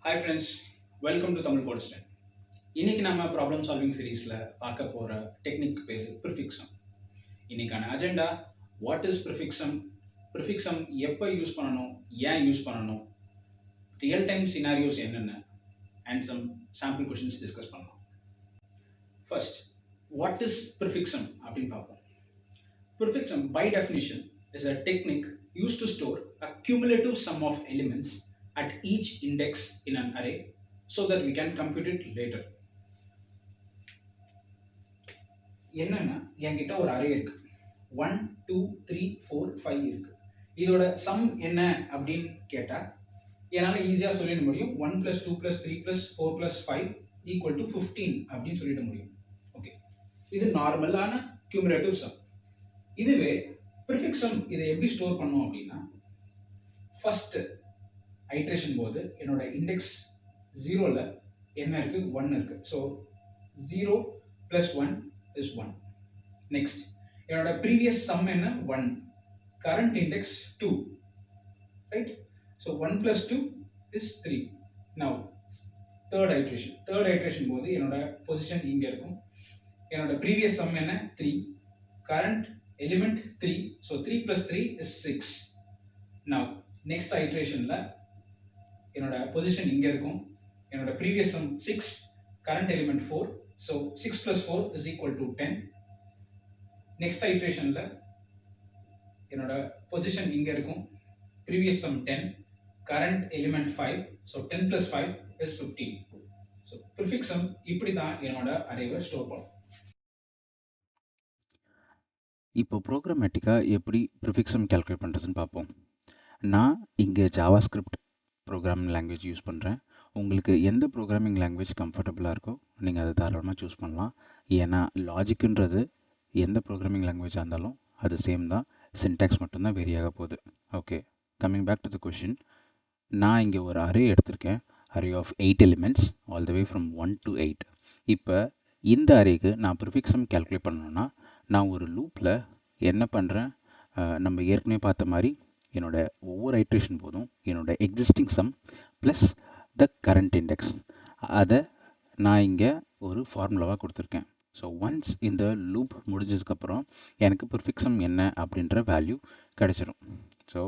Hi friends, welcome to Tamil கோட்ஸ்டன். இன்னைக்கு நம்ம ப்ராப்ளம் சால்விங் சீரீஸில் பார்க்க போகிற டெக்னிக் பேர் ப்ரிஃபிக்ஸம். இன்னைக்கான agenda what is prefix sum, prefix sum எப்போ யூஸ் பண்ணணும், ஏன் யூஸ் பண்ணணும், ரியல் டைம் சினாரியோஸ் என்னென்ன, and some sample questions discuss பண்ணலாம். ஃபர்ஸ்ட், வாட் இஸ் ப்ரிஃபிக்ஸம் அப்படின்னு பார்ப்போம். Prefixum by definition is a technique used to store a cumulative sum of elements at each index in an array so that we can compute it later. என்னன்னா என்கிட்ட ஒரு array இருக்கு, 1 2 3 4 5 இருக்கு. இதோட some என்ன அப்படின்னு கேட்டா என்னால் ஈஸியாக சொல்லிட முடியும். 1 + 2 + 3 + 4 + 5 = 15 அப்படின்னு சொல்லிட முடியும். ஓகே, இது நார்மலான கியூமுலேட்டிவ் சம். இதுவே ப்ரிஃபிக்ஸம் இதை எப்படி ஸ்டோர் பண்ணும் அப்படின்னா, ஃபர்ஸ்ட் ஐட்ரேஷன் போது என்னோட இண்டெக்ஸ் 0ல் என்ன இருக்கு, 1 இருக்கு. So 0 + 1 is 1. நெக்ஸ்ட் என்னோட ப்ரீவியஸ் சம் என்ன, 1. Current index 2, right? So 1 + 2 is 3. Now third iteration போது என்னோட பொசிஷன் இங்கே இருக்கும். என்னோட ப்ரீவியஸ் சம் என்ன, 3. current element 3, so 3 + 3 is 6. now next iteration la என்னோட position இங்க இருக்கும். என்னோட previous sum 6, current element 4, so 6 + 4 is equal to 10. next iteration la என்னோட position இங்க இருக்கும். previous sum 10, current element 5, so 10 + 5 is 15. so prefixum இப்படி தான் என்னோட அரேவை ஸ்டோர் பண்ணும். இப்போ ப்ரோக்ராமேட்டிக்காக எப்படி ப்ரிஃபிக்ஸம் கேல்குலேட் பண்ணுறதுன்னு பார்ப்போம். நான் இங்கே ஜாவாஸ்கிரிப்ட் ப்ரோக்ராமிங் லாங்குவேஜ் யூஸ் பண்ணுறேன். உங்களுக்கு எந்த ப்ரோக்ராமிங் லாங்குவேஜ் கம்ஃபர்டபுளாக இருக்கோ நீங்கள் அதை தாராளமாக சூஸ் பண்ணலாம். ஏன்னா லாஜிக்குன்றது எந்த ப்ரோக்ராமிங் லாங்குவேஜாக இருந்தாலும் அது சேம் தான், சின்டாக்ஸ் மட்டும்தான் வேரி ஆக போகுது. Okay, coming back to the question. நான் இங்கே ஒரு அரே எடுத்திருக்கேன், array of 8 elements all the way from 1 to 8. இப்போ இந்த அரேக்கு நான் ப்ரிஃபிக்ஸம் கேல்குலேட் பண்ணணுன்னா நான் ஒரு லூப்பில் என்ன பண்ணுறேன், நம்ம ஏற்கனவே பார்த்த மாதிரி என்னோடய ஒவ்வொரு ஐட்ரேஷன் போதும் என்னோட existing some plus the current index அதை நான் இங்கே ஒரு ஃபார்முலாவாக கொடுத்துருக்கேன். ஸோ ஒன்ஸ் இந்த லூப் முடிஞ்சதுக்கப்புறம் எனக்கு ப்ரிஃபிக்ஸம் என்ன அப்படின்ற வேல்யூ கிடச்சிரும். So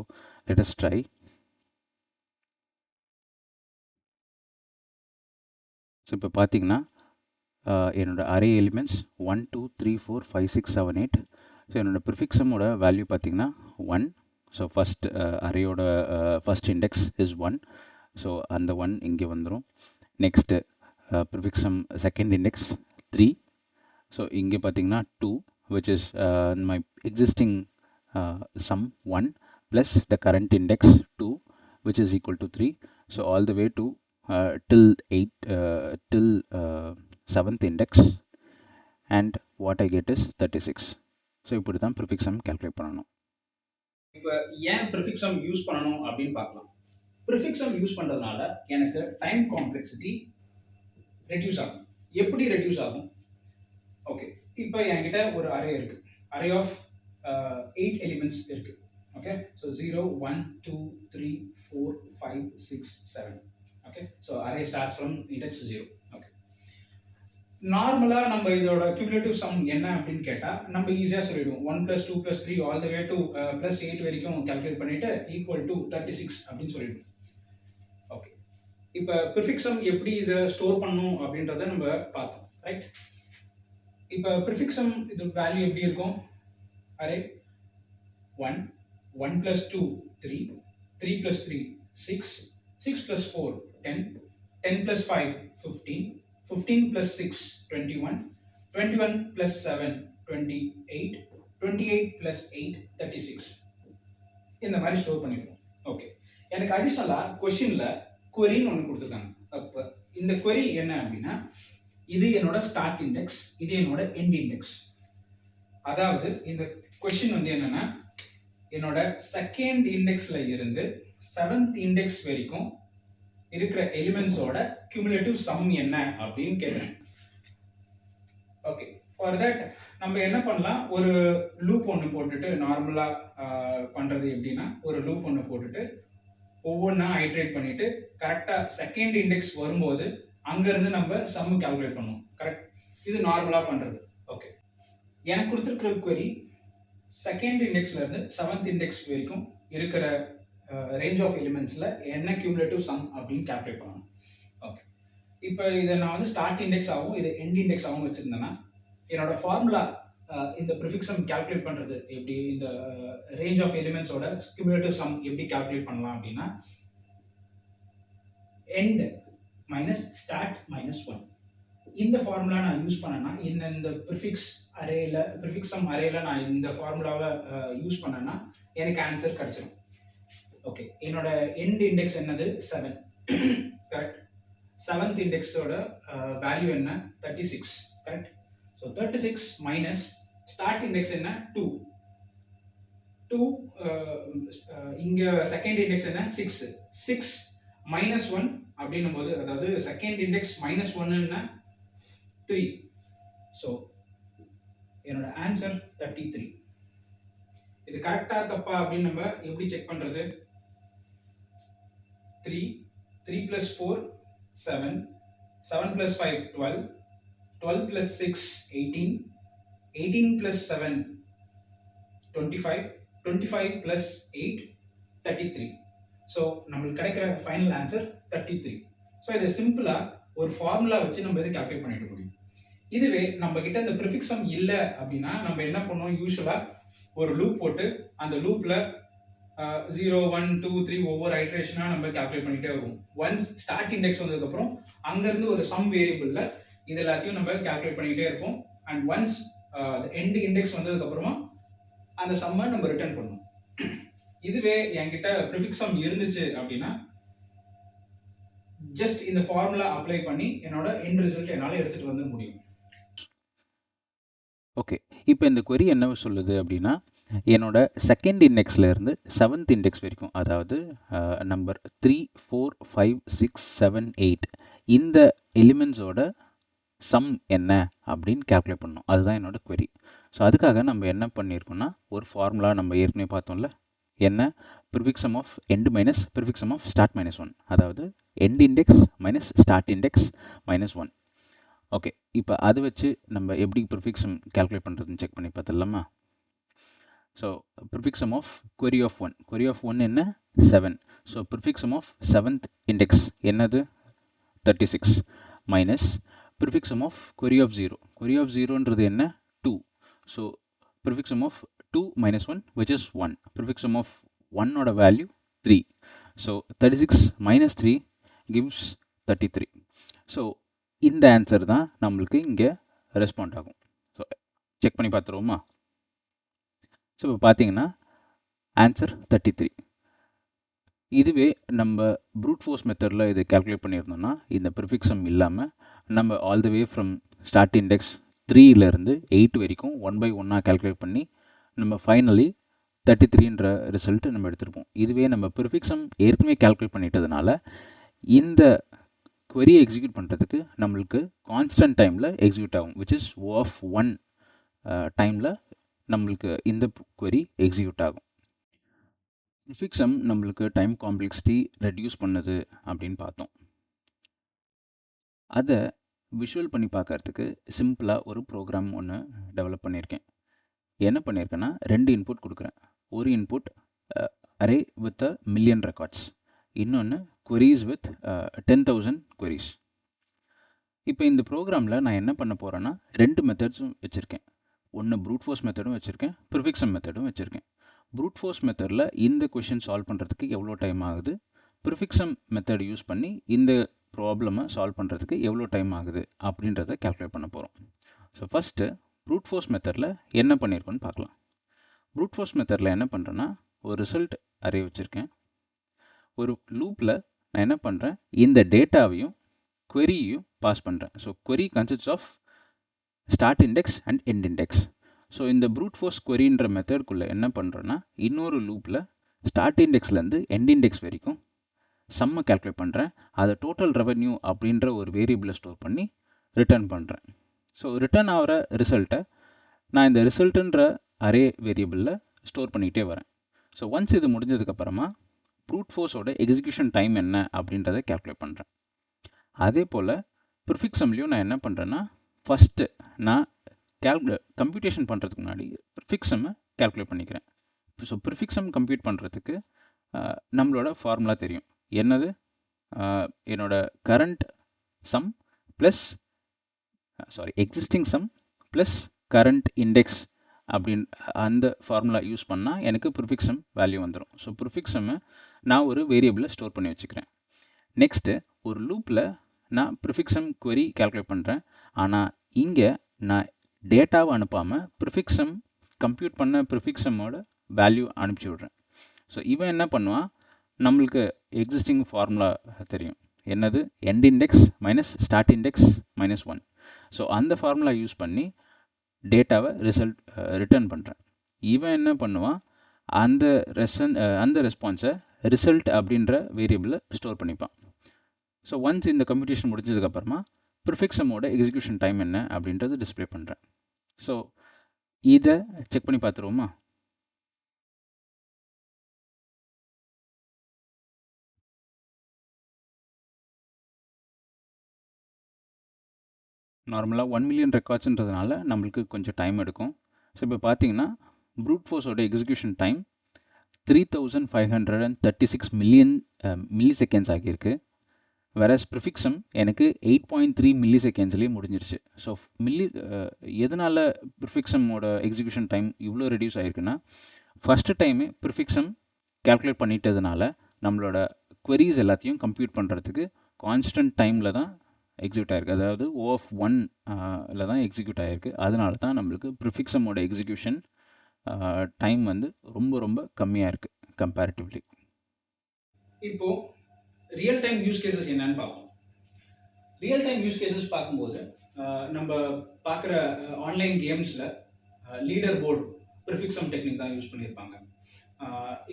let us try. So இப்போ பார்த்தீங்கன்னா என்னோடய அரே எலிமெண்ட்ஸ் 1 2 3 4 5 6 7 8. ஸோ என்னோடய ப்ரிஃபிக்ஸமோட வேல்யூ பார்த்தீங்கன்னா 1. ஸோ ஃபஸ்ட் அரேயோட ஃபஸ்ட் இண்டெக்ஸ் இஸ் 1. ஸோ அந்த 1 இங்கே வந்துடும். Next prefix sum second index 3. So இங்கே பார்த்தீங்கன்னா 2 which is my existing sum 1 plus the current index 2 which is equal to 3. So all the way to till 7th index and what I get is 36. So இப்படி தான் ப்ரிஃபிக்ஸம் calculate பண்ணணும். இப்போ ஏன் ப்ரிஃபிக்ஸம் use பண்ணணும் அப்படின்னு பார்க்கலாம். ப்ரிஃபிக்ஸம் யூஸ் பண்ணுறதுனால எனக்கு டைம் காம்ப்ளெக்சிட்டி ரெடியூஸ் ஆகும். எப்படி ரெடியூஸ் ஆகும்? ஓகே, இப்போ என்கிட்ட ஒரு அரே இருக்கு, அரே ஆஃப் 8 எலிமெண்ட்ஸ் இருக்கு. Okay, so 0 1 2 3 4 5 6 7. Okay, so array starts from index 0. Okay, நார்மலாக நம்ம இதோட கியூமுலேட்டிவ் சம் என்ன அப்படின்னு கேட்டால் நம்ம ஈஸியாக சொல்லிடுவோம். 1 + 2 + 3 ஆல் த வே டு +8 வரைக்கும் கால்குலேட் பண்ணிட்டு ஈக்குவல் டு 36 அப்படின்னு சொல்லிடுவோம். ஓகே, இப்போ ப்ரிஃபிக்ஸம் எப்படி இதை ஸ்டோர் பண்ணும் அப்படின்றத நம்ம பார்த்தோம், ரைட்? இப்போ ப்ரிஃபிக்ஸம் இது வேல்யூ எப்படி இருக்கும்? அரே 1 1 + 2 3 3 + 3 6 6 + 4 10 10 + 5 15 15 + 6 21 21 + 7 28 28 + 8 36. இந்த மாதிரி ஸ்டோர் பண்ணிடுவோம். ஓகே, எனக்கு அடிஷ்னலாக கொஷினில் queryன்னு ஒன்று கொடுத்துருக்காங்க. அப்போ இந்த query என்ன அப்படின்னா, இது என்னோட ஸ்டார்ட் இண்டெக்ஸ், இது என்னோட எண்ட் இண்டெக்ஸ். அதாவது இந்த கொஷின் வந்து என்னன்னா, என்னோட செகண்ட் இண்டெக்ஸ்ல இருந்து 7th இண்டெக்ஸ் வரைக்கும் இருக்கிற எலிமெண்ட்ஸோட கியூமுலேட்டிவ் சம் என்ன அப்படின்னு கேட்குறேன். ஓகே, ஃபார் தட் நம்ம என்ன பண்ணலாம், ஒரு லூப் ஒன்று போட்டுட்டு, நார்மலாக பண்ணுறது எப்படின்னா ஒரு லூப் ஒன்று போட்டுட்டு ஒவ்வொன்றா ஐட்ரேட் பண்ணிட்டு கரெக்டாக செகண்ட் இண்டெக்ஸ் வரும்போது அங்கேருந்து நம்ம சம்மு கால்குலேட் பண்ணுவோம். கரெக்ட், இது நார்மலாக பண்ணுறது. ஓகே, எனக்கு கொடுத்துருக்கிற query செகண்ட் இண்டெக்ஸ்லேருந்து செவன்த் இண்டெக்ஸ் வரைக்கும் இருக்கிற ரேஞ்ச் ஆஃப் எலிமெண்ட்ஸில் என்ன கியூமுலேட்டிவ் சம் அப்படின்னு கால்குலேட் பண்ணணும். ஓகே, இப்போ இதை நான் வந்து ஸ்டார்ட் இண்டெக்ஸ் ஆகும் இது எண்ட் இண்டெக்ஸ் ஆகும் வச்சுருந்தேன்னா என்னோட ஃபார்முலா இந்த ப்ரிஃபிக்ஸம் கால்குலேட் பண்ணுறது எப்படி, இந்த ரேஞ்ச் ஆஃப் எலிமெண்ட்ஸோட கியூமுலேட்டிவ் சம் எப்படி கால்குலேட் பண்ணலாம் அப்படின்னா எண்ட் மைனஸ் ஸ்டார்ட் மைனஸ் 1 இந்த ஃபார்முலா நான் யூஸ் பண்ணேன்னா இந்த ப்ரிஃபிக்ஸ் ப்ரிஃபிக்ஸம் அரேல நான் இந்த ஃபார்முலாவை யூஸ் பண்ணேன்னா எனக்கு ஆன்சர் கிடச்சிடும். ஓகே, என்னோட எண்ட் இண்டெக்ஸ் என்னது 7. கரெக்ட், செவன்த் இண்டெக்ஸோட வேல்யூ என்ன 36. Correct, so 36 minus start index என்ன 2. இங்கே செகண்ட் இண்டெக்ஸ் என்ன 6 மைனஸ் 1 அப்படின்னும் போது, அதாவது செகண்ட் இண்டெக்ஸ் மைனஸ் 1ன்னா 3. ஸோ என்னோட ஆன்சர் 33. இது கரெக்டா தப்பா அப்படின்னு நம்ம எப்படி செக் பண்றது? 3 plus 4 7 7 plus 5 12 12 plus 6 18 18 plus 7 25 25 plus 8 33. So நம்மளுக்கு கிடைக்கிற ஃபைனல் ஆன்சர் 33. ஸோ இதை சிம்பிளா ஒரு ஃபார்முலா வச்சு நம்ம இதை கால்குலேட் பண்ணிட முடியும். இதுவே நம்ம கிட்ட இந்த ப்ரிஃபிக்ஸம் இல்லை அப்படின்னா நம்ம என்ன பண்ணுவோம், யூஸ்வலா ஒரு லூப் போட்டு அந்த லூப்ல 0 1 2 3 ஒவ்வொரு ஐட்ரேஷனா நம்ம கால்குலேட் பண்ணிட்டே வருவோம். ஒன்ஸ் ஸ்டார்ட் இண்டெக்ஸ் வந்ததுக்கப்புறம் அங்கேருந்து ஒரு சம் வேரியபிளில் இது எல்லாத்தையும் நம்ம கால்குலேட் பண்ணிக்கிட்டே இருப்போம். அண்ட் ஒன்ஸ் எண்ட் இண்டெக்ஸ் வந்ததுக்கப்புறமா அந்த சம்மை நம்ம ரிட்டர்ன் பண்ணுவோம். இதுவே என்கிட்ட ப்ரிஃபிக்ஸம் இருந்துச்சு அப்படின்னா ஜஸ்ட் இந்த ஃபார்முலா அப்ளை பண்ணி என்னோட எண்ட் ரிசல்ட் என்னால் எடுத்துகிட்டு வந்து முடியும். ஓகே, இப்போ இந்த query என்ன சொல்லுது அப்படின்னா என்னோட செகண்ட் இண்டெக்ஸ்லேருந்து செவன்த் இண்டெக்ஸ் வரைக்கும், அதாவது நம்பர் 3 4 5 6 7 8 இந்த எலிமெண்ட்ஸோட சம் என்ன அப்படின்னு கால்குலேட் பண்ணணும். அதுதான் என்னோட query. ஸோ அதுக்காக நம்ம என்ன பண்ணியிருக்கோம்னா ஒரு ஃபார்முலா நம்ம ஏற்கனவே பார்த்தோம்ல, என்ன prefix sum of end minus prefix sum of start minus 1, அதாவது end index minus start index minus 1. Okay, இப்போ அதை வச்சு நம்ம எப்படி ப்ரிஃபிக்ஸம் கால்குலேட் பண்ணுறதுன்னு செக் பண்ணி பார்த்துடலாமா? So prefix sum of query of 1, query of 1 என்ன 7. So prefix sum of seventh index என்னது 36 minus prefix sum of query of 0, query of 0ன்றது என்ன 2. So prefix sum of 2 minus 1 which is 1, prefix sum of 1ஓட value 3. So 36 minus 3 gives 33. So இந்த answer தான் நம்மளுக்கு இங்கே respond ஆகும். ஸோ செக் பண்ணி பார்த்துருவோமா? ஸோ இப்போ பார்த்தீங்கன்னா ஆன்சர் 33. இதுவே நம்ம ப்ரூட் ஃபோர்ஸ் மெத்தடில் இது கால்குலேட் பண்ணியிருந்தோம்னா இந்த ப்ரிஃபிக்ஸம் இல்லாமல் நம்ம all the way from start index 3லேருந்து 8 வரைக்கும் 1 by 1 கால்குலேட் பண்ணி நம்ம ஃபைனலி 33ன்ற ரிசல்ட் நம்ம எடுத்திருப்போம். இதுவே நம்ம ப்ரிஃபிக்ஸம் ஏற்கனவே கால்குலேட் பண்ணிட்டதுனால இந்த query எக்ஸிக்யூட் பண்ணுறதுக்கு நம்மளுக்கு கான்ஸ்டன்ட் டைமில் எக்ஸிக்யூட் ஆகும், விச் இஸ் O of 1 டைமில் நம்மளுக்கு இந்த query எக்ஸிக்யூட் ஆகும். ப்ரிஃபிக்ஸம் நம்மளுக்கு டைம் காம்ப்ளெக்சிட்டி ரெடியூஸ் பண்ணுது அப்படின்னு பார்த்தோம். அதை விஷுவல் பண்ணி பார்க்கறதுக்கு சிம்பிளாக ஒரு ப்ரோக்ராம் ஒன்று டெவலப் பண்ணியிருக்கேன். என்ன பண்ணியிருக்கேன்னா 2 இன்புட் கொடுக்குறேன். ஒரு input array with a million records, இன்னொன்று queries with 10,000 queries. இப்போ இந்த ப்ரோக்ராமில் நான் என்ன பண்ண போகிறேன்னா 2 மெத்தட்ஸும் வச்சுருக்கேன். ஒன்று ப்ரூட் ஃபோர்ஸ் மெத்தடும் வச்சுருக்கேன், ப்ரிஃபிக்ஸம் மெத்தடும் வச்சுருக்கேன். ப்ரூட் ஃபோர்ஸ் மெத்தடில் இந்த கொஷின் சால்வ் பண்ணுறதுக்கு எவ்வளோ டைம் ஆகுது, ப்ரிஃபிக்ஸம் மெத்தட் யூஸ் பண்ணி இந்த ப்ராப்ளமை சால்வ் பண்ணுறதுக்கு எவ்வளோ டைம் ஆகுது அப்படின்றத கால்குலேட் பண்ண போகிறோம். ஸோ ஃபஸ்ட்டு ப்ரூட் ஃபோர்ஸ் மெத்தடில் என்ன பண்ணியிருக்கோன்னு பார்க்கலாம். ப்ரூட் ஃபோர்ஸ் மெத்தடில் என்ன பண்ணுறேன்னா ஒரு ரிசல்ட் அரே வச்சுருக்கேன். ஒரு லூப்பில் நான் என்ன பண்ணுறேன், இந்த டேட்டாவையும் queryயையும் பாஸ் பண்ணுறேன். So query consists of start index and end index. So இந்த ப்ரூட் ஃபோர்ஸ் queryன்ற மெத்தட்குள்ளே என்ன பண்ணுறேன்னா இன்னொரு லூப்பில் ஸ்டார்ட் இண்டெக்ஸ்லேருந்து எண்ட் இண்டெக்ஸ் வரைக்கும் சம்மை கால்குலேட் பண்ணுறேன். அதை டோட்டல் ரெவன்யூ அப்படின்ற ஒரு வேரியபிளை ஸ்டோர் பண்ணி ரிட்டர்ன் பண்ணுறேன். ஸோ ரிட்டர்ன் ஆகிற ரிசல்ட்டை நான் இந்த ரிசல்ட்டுன்ற அரே வேரியபிளில் ஸ்டோர் பண்ணிகிட்டே வரேன். ஸோ ஒன்ஸ் இது முடிஞ்சதுக்கப்புறமா ப்ரூட் ஃபோர்ஸோட எக்ஸிக்யூஷன் டைம் என்ன அப்படின்றத கேல்குலேட் பண்ணுறேன். அதே போல் ப்ரிஃபிக்ஸம்லேயும் நான் என்ன பண்ணுறேன்னா ஃபஸ்ட்டு நான் கம்ப்யூட்டேஷன் பண்ணுறதுக்கு முன்னாடி ப்ரிஃபிக்ஸம்மை கேல்குலேட் பண்ணிக்கிறேன். ஸோ ப்ரிஃபிக்ஸம் கம்ப்யூட் பண்ணுறதுக்கு நம்மளோட ஃபார்முலா தெரியும். என்னது? என்னோட current some plus existing some plus current index அப்படின் அந்த ஃபார்முலா யூஸ் பண்ணால் எனக்கு ப்ரிஃபிக்ஸம் வேல்யூ வந்துடும். ஸோ ப்ரிஃபிக்ஸம்மை நான் ஒரு வேரியபிளில் ஸ்டோர் பண்ணி வச்சுக்கிறேன். நெக்ஸ்ட்டு ஒரு லூப்பில் நான் ப்ரிஃபிக்ஸம் query கேல்குலேட் பண்ணுறேன். ஆனால் இங்கே நான் டேட்டாவை அனுப்பாமல் ப்ரிஃபிக்ஸம் கம்ப்யூட் பண்ண ப்ரிஃபிக்ஸமோட வேல்யூ அனுப்பிச்சி விட்றேன். ஸோ இவன் என்ன பண்ணுவான், நம்மளுக்கு எக்ஸிஸ்டிங் ஃபார்முலா தெரியும். என்னது? End index minus start index minus 1. So அந்த ஃபார்முலா யூஸ் பண்ணி டேட்டாவை ரிட்டர்ன் பண்ணுறேன். இவன் என்ன பண்ணுவான், அந்த ரெஸ்பான்ஸை ரிசல்ட் அப்படின்ற வேரியபிளில் ஸ்டோர் பண்ணிப்பான். ஸோ ஒன்ஸ் இந்த கம்ப்யூட்டேஷன் முடிஞ்சதுக்கப்புறமா ப்ரிஃபிக்ஸமோட எக்ஸிக்யூஷன் டைம் என்ன அப்படின்றது டிஸ்பிளே பண்ணுறேன். ஸோ இதை செக் பண்ணி பார்த்துருவோமா? நார்மலாக 1 மில்லியன் ரெக்கார்ட்ஸ்ன்றதுனால நம்மளுக்கு கொஞ்சம் டைம் எடுக்கும். ஸோ இப்போ பார்த்தீங்கன்னா ப்ரூட் ஃபோர்ஸோட எக்ஸிக்யூஷன் டைம் 3536 மில்லி செகண்ட்ஸ் ஆகியிருக்கு. வேறஸ் ப்ரிஃபிக்ஸம் எனக்கு 8.3 மில்லி செகண்ட்ஸ்லேயே முடிஞ்சிருச்சு. ஸோ எதனால் ப்ரிஃபிக்ஸமோட எக்ஸிக்யூஷன் டைம் இவ்வளோ ரெடியூஸ் ஆகிருக்குன்னா, ஃபஸ்ட்டு டைமே ப்ரிஃபிக்ஸம் கேல்குலேட் பண்ணிட்டதுனால நம்மளோட queries எல்லாத்தையும் கம்ப்யூட் பண்ணுறதுக்கு கான்ஸ்டன்ட் டைமில் தான் எக்ஸிக்யூட் ஆகிருக்கு. அதாவது O(1) தான் எக்ஸிக்யூட் ஆகிருக்கு. அதனால தான் நம்மளுக்கு ப்ரிஃபிக்ஸமோட எக்ஸிக்யூஷன் டைம் வந்து ரொம்ப ரொம்ப கம்மியாக இருக்குது கம்பேரிட்டிவ்லி. இப்போது ரியல் டைம் யூஸ் கேசஸ் என்னன்னு பார்ப்போம். ரியல் டைம் யூஸ் கேசஸ் பார்க்கும்போது நம்ம பார்க்குற ஆன்லைன் கேம்ஸில் லீடர் போர்டு ப்ரிஃபிக்ஸம் டெக்னிக் தான் யூஸ் பண்ணியிருப்பாங்க.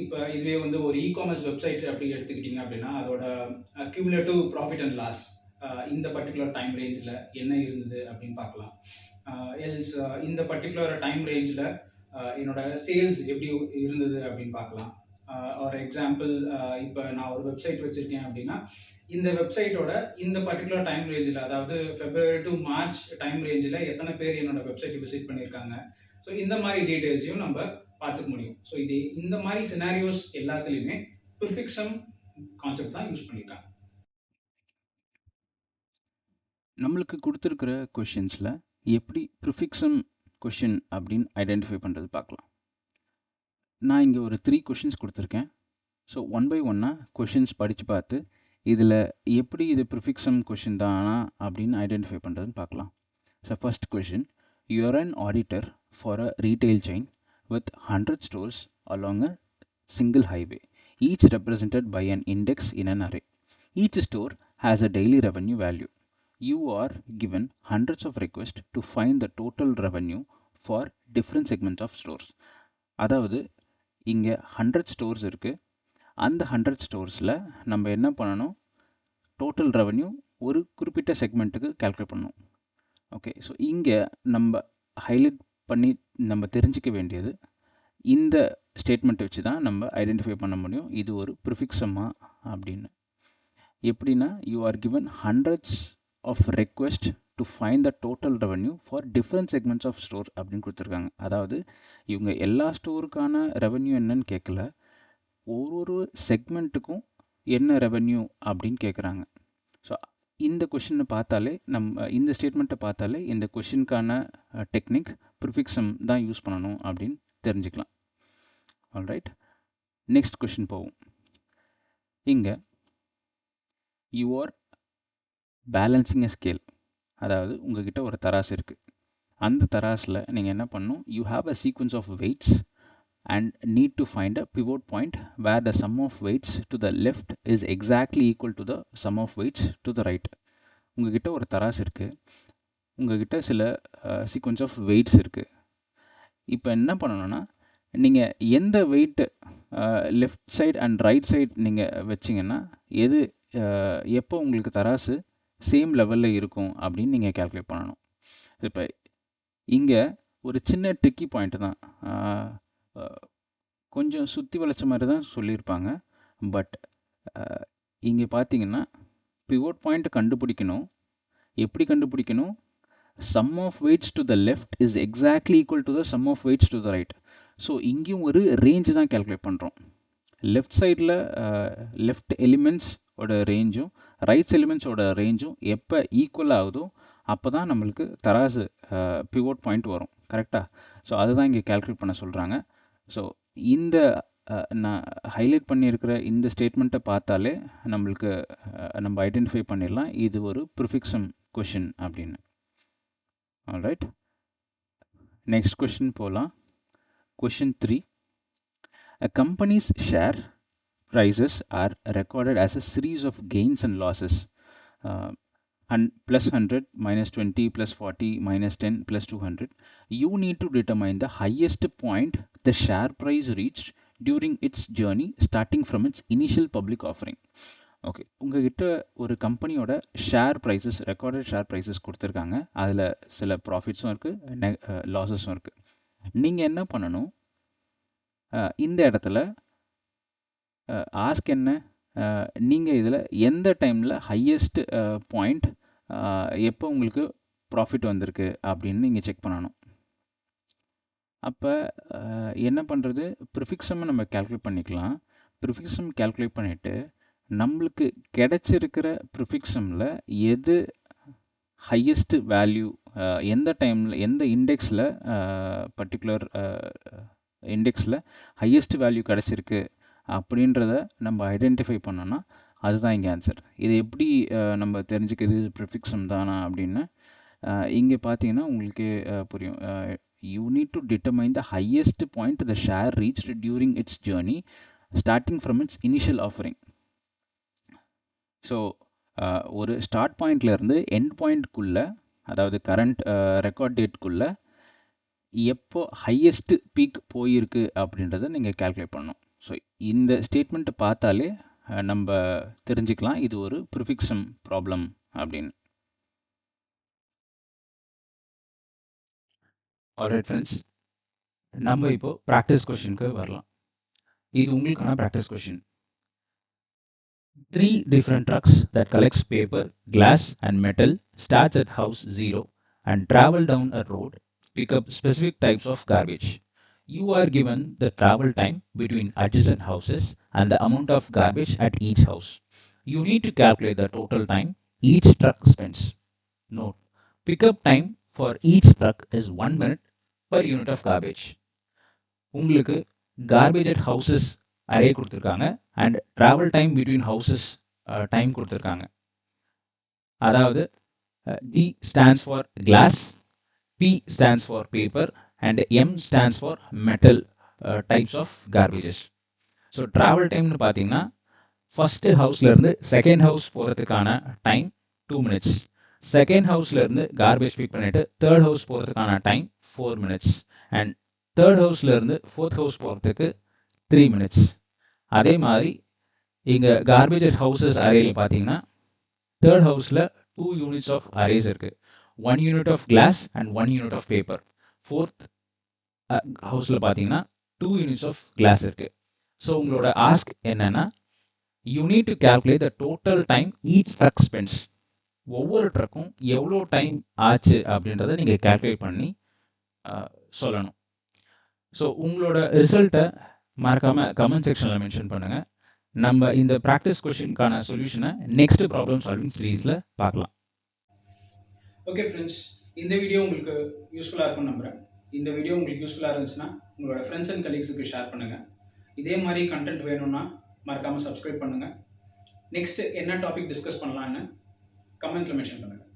இப்போ இதுவே வந்து ஒரு இ-காமர்ஸ் வெப்சைட் அப்படி எடுத்துக்கிட்டிங்க அப்படின்னா அதோட cumulative ப்ராஃபிட் அண்ட் லாஸ் இந்த பர்டிகுலர் டைம் ரேஞ்சில் என்ன இருந்தது அப்படின்னு பார்க்கலாம். எல்ஸ் இந்த பர்டிகுலர் டைம் ரேஞ்சில் என்னோட சேல்ஸ் எப்படி இருந்தது அப்படின்னு பார்க்கலாம். ஒரு எக்ஸாம்பிள், இப்போ நான் ஒரு வெப்சைட் வச்சுருக்கேன் அப்படின்னா இந்த வெப்சைட்டோட இந்த பர்டிகுலர் டைம் ரேஞ்சில், அதாவது February to March டைம் ரேஞ்சில் எத்தனை பேர் என்னோட வெப்சைட்டை விசிட் பண்ணியிருக்காங்க. ஸோ இந்த மாதிரி டீட்டெயில்ஸையும் நம்ம பார்த்துக்க முடியும். ஸோ இது இந்த மாதிரி சினாரியோஸ் எல்லாத்துலேயுமே ப்ரிஃபிக்ஸம் கான்செப்ட் தான் யூஸ் பண்ணியிருக்காங்க. நம்மளுக்கு கொடுத்துருக்கிற கொஷின்ஸில் எப்படி ப்ரிஃபிக்ஸம் கொஷின் அப்படின்னு ஐடென்டிஃபை பண்ணுறது பார்க்கலாம். நான் இங்கே ஒரு 3 கொஷின்ஸ் கொடுத்துருக்கேன். ஸோ 1 by 1 கொஷின்ஸ் படித்து பார்த்து இதில் எப்படி இது ப்ரிஃபிக்ஸம் கொஷின் தானா அப்படின்னு ஐடென்டிஃபை பண்ணுறதுன்னு பார்க்கலாம். So first question, you're an auditor for a retail chain with 100 stores along a single highway, each represented by an index in an array. Each store has a daily revenue value. You are given hundreds of requests to find the total revenue for different segments of stores. அதாவது இங்கே 100 stores இருக்குது. அந்த 100 ஸ்டோர்ஸில் நம்ம என்ன பண்ணணும், total revenue ஒரு குறிப்பிட்ட செக்மெண்ட்டுக்கு calculate பண்ணணும். ஓகே, ஸோ இங்கே நம்ம ஹைலைட் பண்ணி நம்ம தெரிஞ்சிக்க வேண்டியது இந்த ஸ்டேட்மெண்ட் வச்சு தான் நம்ம ஐடென்டிஃபை பண்ண முடியும் இது ஒரு ப்ரிஃபிக்ஸமா அப்படின்னு. எப்படின்னா, you are given hundreds of request to find the total revenue for different segments of store அப்படின்னு கொடுத்துருக்காங்க. அதாவது இவங்க எல்லா ஸ்டோருக்கான ரெவன்யூ என்னன்னு கேட்கல, ஒரு செக்மெண்ட்டுக்கும் என்ன ரெவன்யூ அப்படின்னு கேட்குறாங்க. ஸோ இந்த கொஷினை பார்த்தாலே இந்த ஸ்டேட்மெண்ட்டை பார்த்தாலே இந்த கொஷினுக்கான டெக்னிக் ப்ரிஃபிக்ஸம் தான் யூஸ் பண்ணணும் அப்படின்னு தெரிஞ்சுக்கலாம். ஆல்ரைட், நெக்ஸ்ட் கொஷின் போவோம். இங்கே you are balancing a scale, அதாவது உங்ககிட்ட ஒரு தராசு இருக்குது. அந்த தராசில் நீங்கள் என்ன பண்ணணும், you have a sequence of weights and need to find a pivot point where the sum of weights to the left is exactly equal to the sum of weights to the right. உங்ககிட்ட ஒரு தராசு இருக்குது, உங்ககிட்ட சில sequence of weights இருக்குது. இப்போ என்ன பண்ணணும்னா, நீங்கள் எந்த weight left side and right side நீங்கள் வச்சிங்கன்னா எது எப்போ உங்களுக்கு தராசு சேம் லெவலில் இருக்கும் அப்படின்னு நீங்கள் கேல்குலேட் பண்ணணும். இப்போ இங்கே ஒரு சின்ன ட்ரிக்கி பாயிண்ட்டு தான், கொஞ்சம் சுற்றி வளைச்ச மாதிரி தான் சொல்லியிருப்பாங்க. பட் இங்கே பார்த்தீங்கன்னா பிவோட் பாயிண்ட் கண்டுபிடிக்கணும். எப்படி கண்டுபிடிக்கணும்? sum of weights to the left is exactly equal to the sum of weights to the right. So இங்கேயும் ஒரு ரேஞ்சு தான் கேல்குலேட் பண்ணுறோம். லெஃப்ட் சைடில் லெஃப்ட் எலிமெண்ட்ஸோட ரேஞ்சும் ரைட்ஸ் எலிமெண்ட்ஸோட ரேஞ்சும் எப்போ ஈக்குவல் ஆகுதோ அப்போ தான் நம்மளுக்கு தராசு பிவோட் பாயிண்ட் வரும். கரெக்டாக? ஸோ அதுதான் இங்கே கேல்குலேட் பண்ண சொல்கிறாங்க. ஸோ இந்த நான் ஹைலைட் பண்ணியிருக்கிற இந்த ஸ்டேட்மெண்ட்டை பார்த்தாலே நம்மளுக்கு நம்ம ஐடென்டிஃபை பண்ணிடலாம் இது ஒரு ப்ரிஃபிக்ஸம் கொஷின் அப்படின்னு. ஆல்ரைட், நெக்ஸ்ட் கொஷின் போகலாம். Question 3. A company's share prices are recorded as a series of gains and losses. Plus 100, minus 20, plus 40, minus 10, plus 200. You need to determine the highest point the share price reached during its journey starting from its initial public offering. Okay, உங்ககிட்ட ஒரு கம்பெனியோட share prices, recorded share prices கொடுத்துருக்காங்க. அதில் சில ப்ராஃபிட்ஸும் இருக்குது, லாஸஸும் இருக்குது. நீங்கள் என்ன பண்ணணும்? இந்த இடத்துல ஆஸ்க் என்ன, நீங்கள் இதில் எந்த டைமில் ஹையஸ்ட் பாயிண்ட் எப்போ உங்களுக்கு ப்ராஃபிட் வந்திருக்கு அப்படின்னு நீங்கள் செக் பண்ணணும். அப்போ என்ன பண்ணுறது? ப்ரிஃபிக்ஸம் நம்ம கேல்குலேட் பண்ணிக்கலாம். ப்ரிஃபிக்ஸம் கேல்குலேட் பண்ணிவிட்டு நம்மளுக்கு கிடைச்சிருக்கிற ப்ரிஃபிக்ஸமில் எது ஹையஸ்ட் வேல்யூ, எந்த டைமில் எந்த இண்டெக்ஸில் பர்டிகுலர் இண்டெக்ஸில் ஹையஸ்ட் வேல்யூ கிடச்சிருக்கு அப்படின்றத நம்ம ஐடென்டிஃபை பண்ணோன்னா அதுதான் இங்கே ஆன்சர். இது எப்படி நம்ம தெரிஞ்சுக்கிறது ப்ரிஃபிக்ஸம் தானா அப்படின்னு இங்கே பார்த்தீங்கன்னா உங்களுக்கு புரியும். You need to determine the highest point the share reached during it's journey starting from its initial offering. So ஒரு ஸ்டார்ட் பாயிண்ட்லேருந்து எண்ட் பாயிண்ட்குள்ளே, அதாவது கரண்ட் ரெக்கார்ட் டேட்குள்ளே எப்போ ஹையஸ்ட் பீக் போயிருக்கு அப்படின்றத நீங்கள் கேல்குலேட் பண்ணணும். ஸோ இந்த ஸ்டேட்மெண்ட்டை பார்த்தாலே நம்ம தெரிஞ்சுக்கலாம் இது ஒரு ப்ரிஃபிக்ஸம் ப்ராப்ளம் அப்படின்னு. ஆல்ரைட் ஃப்ரெண்ட்ஸ், நம்ம இப்போ ப்ராக்டிஸ் கொஷினுக்கு வரலாம். இது உங்களுக்கான practice question. 3 different trucks that collects paper, glass and metal starts at house 0 and travel down a road, pick up specific types of garbage. You are given the travel time between adjacent houses and the amount of garbage at each house. You need to calculate the total time each truck spends. Note, pickup time for each truck is 1 minute per unit of garbage. உங்களுக்கு garbage at houses array கொடுத்துருக்காங்க and travel time between houses time கொடுத்துருக்காங்க. அதாவது D stands for glass, P stands for paper and M stands for metal types of garbages. So travel டைம்னு பார்த்தீங்கன்னா first ஹவுஸ்லேருந்து second house போகிறதுக்கான time 2 minutes, second ஹவுஸ்லேருந்து garbage pick பண்ணிவிட்டு third house போகிறதுக்கான time 4 minutes and third ஹவுஸ்லேருந்து fourth house போகிறதுக்கு 3 minutes. அதே மாதிரி இங்கே கார்பேஜ் அட் ஹவுசஸ் அரேயில் பார்த்தீங்கன்னா தேர்ட் ஹவுஸில் 2 units ஆஃப் அரேஸ் இருக்குது, 1 unit of glass and 1 unit of paper. Fourth ஹவுஸில் பார்த்தீங்கன்னா 2 units ஆஃப் கிளாஸ் இருக்குது. ஸோ உங்களோட ஆஸ்க் என்னென்னா, you need to calculate the total time each truck spends. ஒவ்வொரு ட்ரக்கும் எவ்வளோ டைம் ஆச்சு அப்படின்றத நீங்கள் கேல்குலேட் பண்ணி சொல்லணும். ஸோ உங்களோட ரிசல்ட்டை மறக்காமல் கமெண்ட் செக்ஷனில் மென்ஷன் பண்ணுங்கள். நம்ம இந்த ப்ராக்டிஸ் கொஷினுக்கான சொல்யூஷனை நெக்ஸ்ட் ப்ராப்ளம் சால்விங் சீரீஸில் பார்க்கலாம். ஓகே ஃப்ரெண்ட்ஸ், இந்த வீடியோ உங்களுக்கு யூஸ்ஃபுல்லாக இருக்கும்னு நம்புகிறேன். இந்த வீடியோ உங்களுக்கு யூஸ்ஃபுல்லாக இருந்துச்சுன்னா உங்களோட ஃப்ரெண்ட்ஸ் அண்ட் கலீக்ஸுக்கு ஷேர் பண்ணுங்கள். இதே மாதிரி கண்டென்ட் வேணும்னா மறக்காமல் சப்ஸ்கிரைப் பண்ணுங்கள். நெக்ஸ்ட் என்ன டாபிக் டிஸ்கஸ் பண்ணலான்னு கமெண்ட்டில் மென்ஷன் பண்ணுங்கள்.